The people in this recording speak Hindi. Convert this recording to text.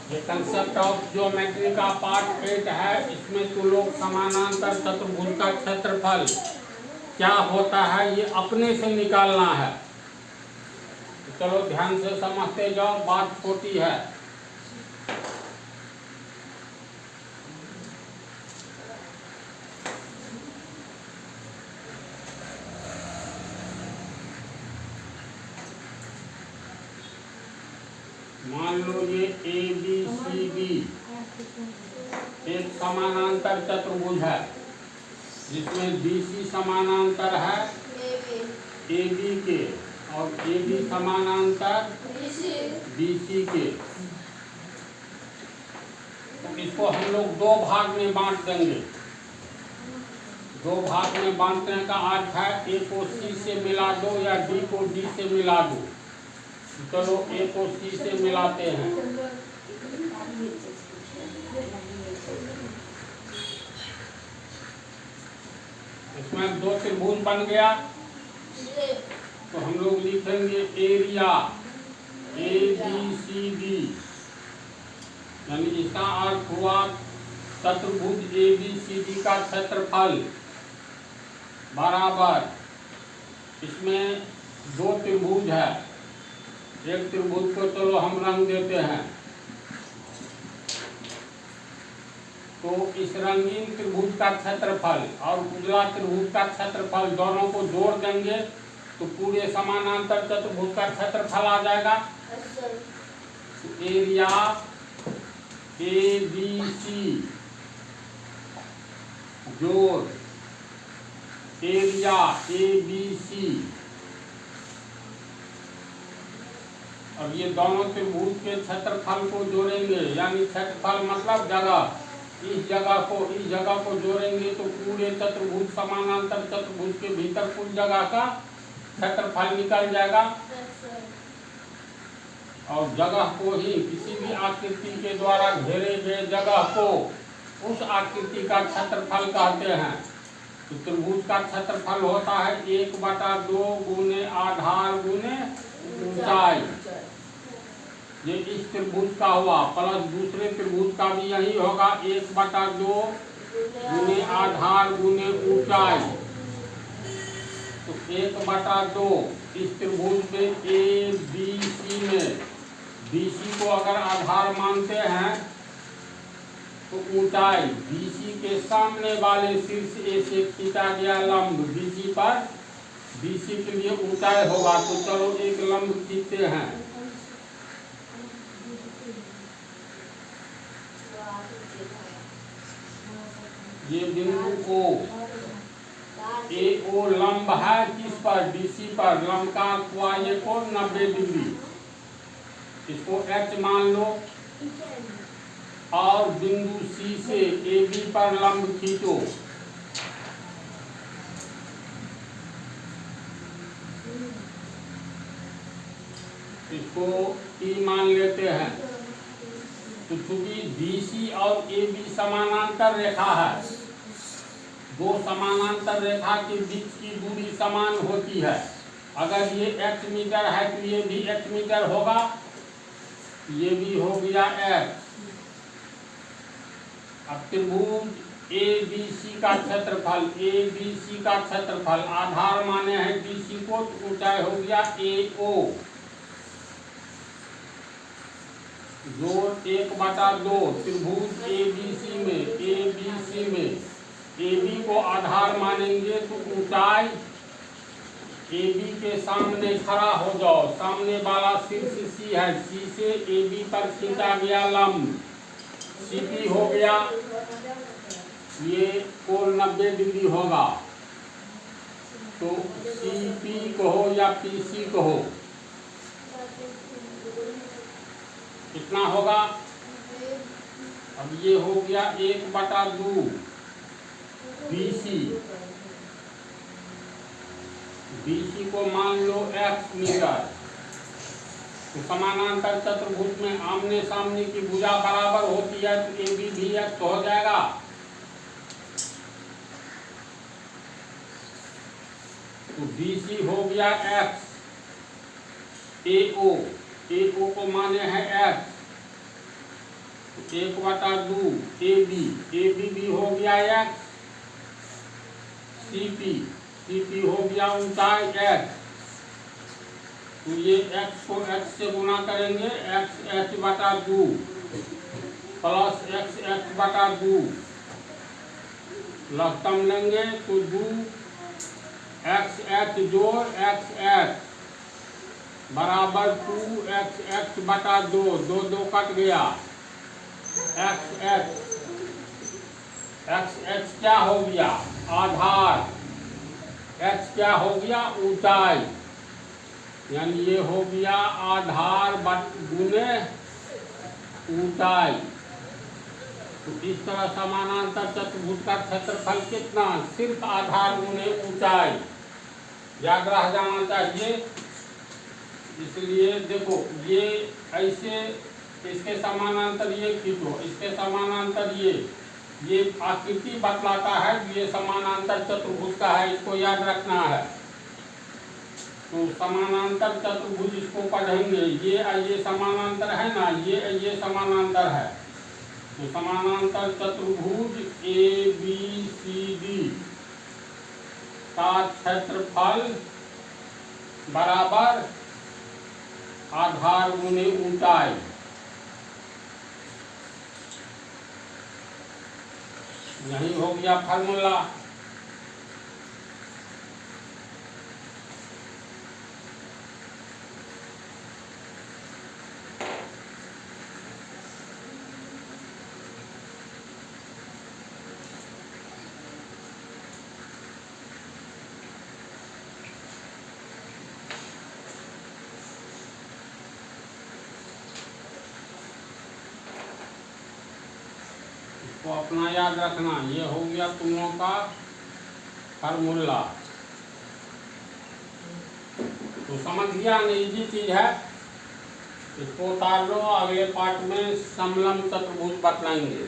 ये कंसेप्ट ऑफ ज्योमेट्री का पार्ट 8 है। इसमें तो लोग समानांतर चतुर्भुज का क्षेत्रफल क्या होता है ये अपने से निकालना है। तो चलो ध्यान से समझते जाओ, बात छोटी है। मान लो ये ए बी सी डी एक समानांतर चतुर्भुज है जिसमें बी सी समानांतर है ए बी के और ए बी समानांतर बी सी के। तो इसको हम लोग दो भाग में बांट देंगे। दो भाग में बांटने का अर्थ है ए को सी से मिला दो या डी को डी से मिला दो। चलो ए को सी से मिलाते हैं। इसमें दो त्रिभुज बन गया। तो हम लोग लिखेंगे area A B C D, यानी इसका अर्थ हुआ चतुर्भुज ए बी सी डी का क्षेत्रफल बराबर। इसमें दो त्रिभुज है, एक त्रिभुज को चलो हम रंग देते हैं। तो इस रंगीन त्रिभुज का क्षेत्रफल और उजला त्रिभुज का क्षेत्रफल दोनों को जोड़ देंगे तो पूरे समानांतर चतुर्भुज का क्षेत्रफल आ जाएगा। तो एरिया ए बी सी जोड़ एरिया ए बी सी। अब ये दोनों त्रिभुज के क्षेत्रफल को जोड़ेंगे, यानी क्षेत्रफल मतलब जगह। इस जगह को जोड़ेंगे तो पूरे चतुर्भुज समानांतर चतुर्भुज के भीतर कुल जगह का क्षेत्रफल निकल जाएगा। और जगह को ही किसी भी आकृति के द्वारा घेरे गए जगह को उस आकृति का क्षेत्रफल कहते हैं। तो त्रिभुज का क्षेत्रफल होता है 1/2 गुने आधार गुने ऊंचाई। ये इस त्रिभुज का हुआ, प्लस दूसरे त्रिभुज का भी यही होगा 1/2 गुने आधार गुने ऊंचाई। तो 1/2 इस त्रिभुज में ए बी सी में बी सी को अगर आधार मानते हैं तो ऊंचाई बी सी के सामने वाले शीर्ष ए से खींचा गया लंब बी सी पर बी सी के लिए ऊंचाई होगा। तो चलो एक लंब खींचते हैं। ये बिंदु ओ ए ओ लंब है किस पर, बीसी पर। लंब का हुआ ये कोण 90 डिग्री। इसको एच मान लो और बिंदु सी से ए बी पर लंब खींचो। इसको टी मान लेते हैं। तो चूंकि बीसी और ए बी समानांतर रेखा है, दो समानांतर रेखा के बीच की दूरी समान होती है। अगर ये x मीटर है तो ये भी x मीटर होगा, ये भी हो गया x। अब त्रिभुज ए बी सी का क्षेत्रफल, ए बी सी का क्षेत्रफल आधार माने हैं बी सी को, तो ऊंचाई हो गया ए ओ जोड़ 1/2 त्रिभुज ए बी सी में ए बी को आधार मानेंगे तो ऊंचाई ए बी के सामने खड़ा हो जाओ। सामने वाला शीर्ष सी है, सी से ए बी पर खींचा गया लंब सी पी हो गया। ये कोण 90 डिग्री होगा। तो सी पी कहो या पी सी कहो, कितना होगा? अब ये हो गया 1/2 बीसी। बीसी को मान लो x मीटर। तो समानांतर चतुर्भुज में आमने सामने की भुजा बराबर होती है तो ए बी भी x हो जाएगा। तो बीसी हो गया x, ए ओ को माने हैं x, 1/2 AB भी हो गया x, CP हो गया ऊंचाई x, तो ये x को x से गुना करेंगे, x/2 प्लस x/2 लघुत्तम लेंगे तो 2x जोड़ x बराबर 2x/2, 2 कट गया, x क्या हो गया आधार, x क्या हो गया ऊंचाई, यानी ये हो गया आधार गुने ऊंचाई। तो इस तरह समानांतर चतुर्भुज का क्षेत्रफल कितना, सिर्फ आधार गुने ऊंचाई, याद रह जाना चाहिए। इसलिए देखो ये ऐसे इसके समानांतर ये खींचो, इसके समानांतर ये आकृति बतलाता है ये समानांतर चतुर्भुज का है, इसको याद रखना है। तो समानांतर चतुर्भुज इसको पढ़ेंगे, ये समानांतर है ना, ये समानांतर है, तो समानांतर चतुर्भुज ABCD का क्षेत्रफल बराबर आधार गुने ऊंचाई। यही हो गया फार्मूला। तो अपना याद रखना, ये हो गया तुम लोगों का फार्मूला। तो समझ गया, इजी चीज है, इसको उतार लो, अगले पार्ट में समलंब चतुर्भुज बतलाएंगे।